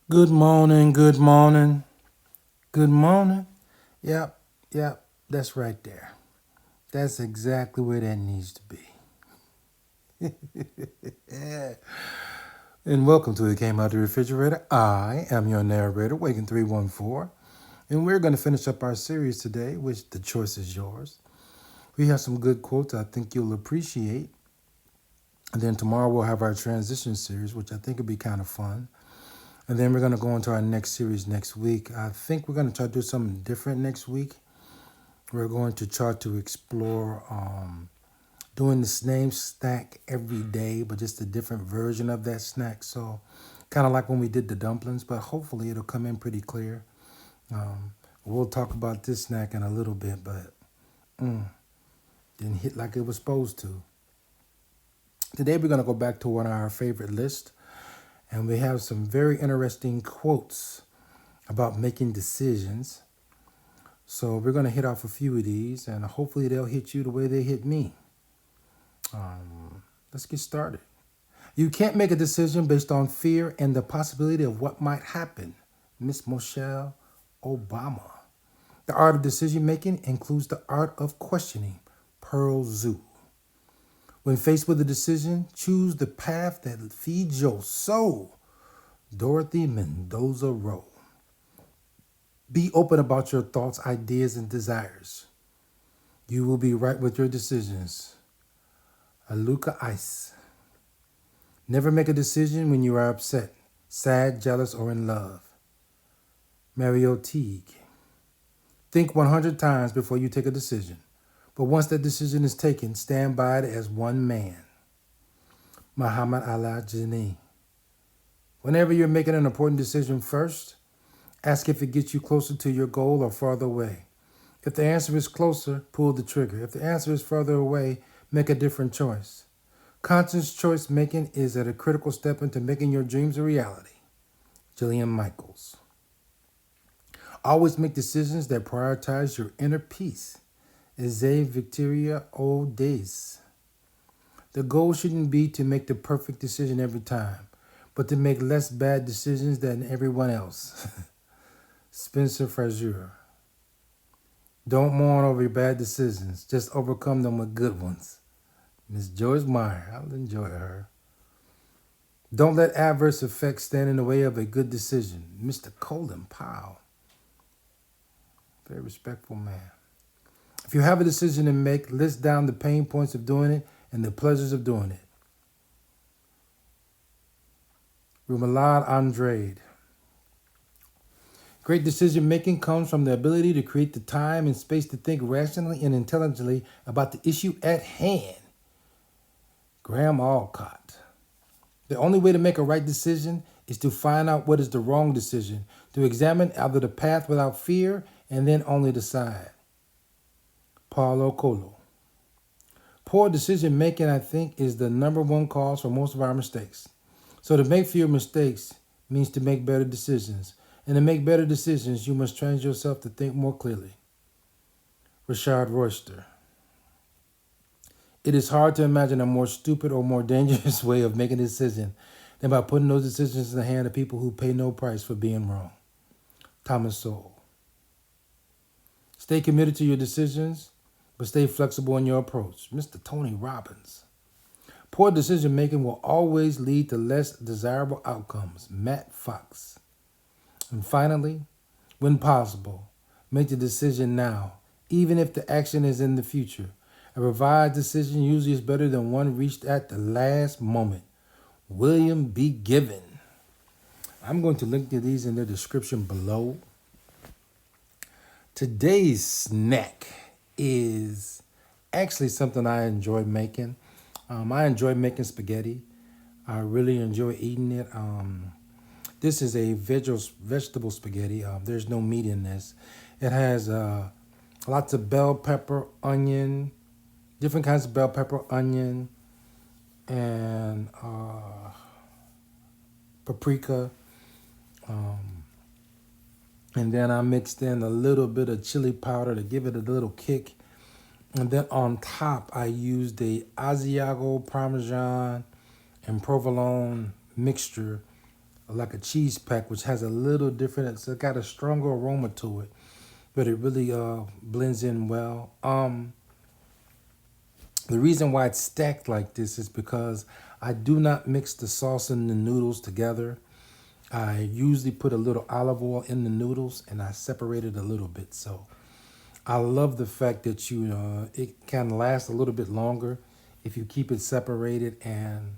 Good morning, good morning, good morning. Yep, that's right there. That's exactly where that needs to be. Yeah. And welcome to It Came Out the Refrigerator. I am your narrator, Waking314, and we're going to finish up our series today, which the choice is yours. We have some good quotes I think you'll appreciate. And then tomorrow we'll have our transition series, which I think will be kind of fun. And then we're going to go into our next series next week. I think we're going to try to do something different next week. We're going to try to explore doing the same snack every day, but just a different version of that snack. So kind of like when we did the dumplings, but hopefully it'll come in pretty clear. We'll talk about this snack in a little bit, but didn't hit like it was supposed to. Today we're going to go back to one of our favorite lists, and we have some very interesting quotes about making decisions. So we're going to hit off a few of these, and hopefully they'll hit you the way they hit me. Let's get started. You can't make a decision based on fear and the possibility of what might happen. Miss Michelle Obama. The art of decision making includes the art of questioning. Pearl Zhu. When faced with a decision, choose the path that feeds your soul. Dorothy Mendoza Row. Be open about your thoughts, ideas, and desires. You will be right with your decisions. Auliq Ice. Never make a decision when you are upset, sad, jealous, or in love. Mario Teague. Think 100 times before you take a decision, but once that decision is taken, stand by it as one man. Muhammad Ali Jinnah. Whenever you're making an important decision first, ask if it gets you closer to your goal or farther away. If the answer is closer, pull the trigger. If the answer is further away, make a different choice. Conscious choice making is at a critical step into making your dreams a reality. Jillian Michaels. Always make decisions that prioritize your inner peace. Eze Victoria Odes. The goal shouldn't be to make the perfect decision every time, but to make less bad decisions than everyone else. Spencer Frazier. Don't mourn over your bad decisions, just overcome them with good ones. Miss Joyce Meyer. I'll enjoy her. Don't let adverse effects stand in the way of a good decision. Mr. Colin Powell. Very respectful man. If you have a decision to make, list down the pain points of doing it and the pleasures of doing it. Rumalad Andrade. Great decision making comes from the ability to create the time and space to think rationally and intelligently about the issue at hand. Graham Alcott. The only way to make a right decision is to find out what is the wrong decision, to examine either the path without fear and then only decide. Paulo Coelho. Poor decision making, I think, is the number one cause for most of our mistakes. So to make fewer mistakes means to make better decisions. And to make better decisions, you must train yourself to think more clearly. Rashad Royster. It is hard to imagine a more stupid or more dangerous way of making a decision than by putting those decisions in the hand of people who pay no price for being wrong. Thomas Sowell. Stay committed to your decisions, but stay flexible in your approach. Mr. Tony Robbins. Poor decision making will always lead to less desirable outcomes. Matt Fox. And finally, when possible, make the decision now, even if the action is in the future. A revised decision usually is better than one reached at the last moment. William B. Given. I'm going to link to these in the description below. Today's snack is actually something I enjoy making. I enjoy making spaghetti. I really enjoy eating it. This is a vegetable spaghetti. There's no meat in this. It has lots of bell pepper, onion, different kinds of bell pepper, onion, and paprika. And then I mixed in a little bit of chili powder to give it a little kick. And then on top, I used the Asiago Parmesan and provolone mixture like a cheese pack, which has a little different. It's got a stronger aroma to it, but it really blends in well. The reason why it's stacked like this is because I do not mix the sauce and the noodles together. I usually put a little olive oil in the noodles and I separate it a little bit. So I love the fact that it can last a little bit longer if you keep it separated. And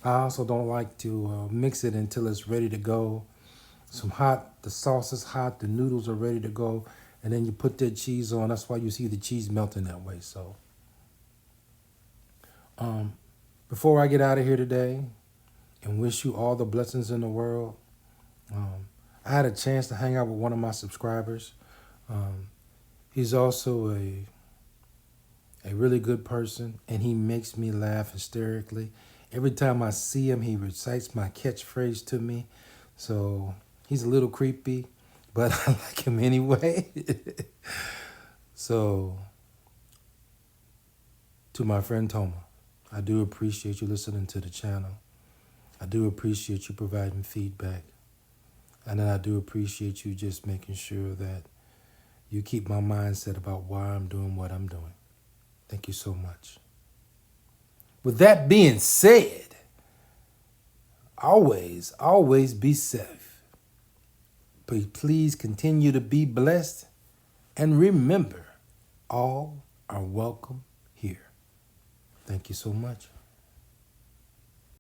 I also don't like to mix it until it's ready to go. The sauce is hot, the noodles are ready to go, and then you put that cheese on. That's why you see the cheese melting that way. So before I get out of here today and wish you all the blessings in the world, I had a chance to hang out with one of my subscribers. He's also a really good person, and he makes me laugh hysterically. Every time I see him, he recites my catchphrase to me. So he's a little creepy, but I like him anyway. So to my friend Toma, I do appreciate you listening to the channel. I do appreciate you providing feedback. And then I do appreciate you just making sure that you keep my mindset about why I'm doing what I'm doing. Thank you so much. With that being said, always be safe. But please continue to be blessed. And remember, all are welcome here. Thank you so much.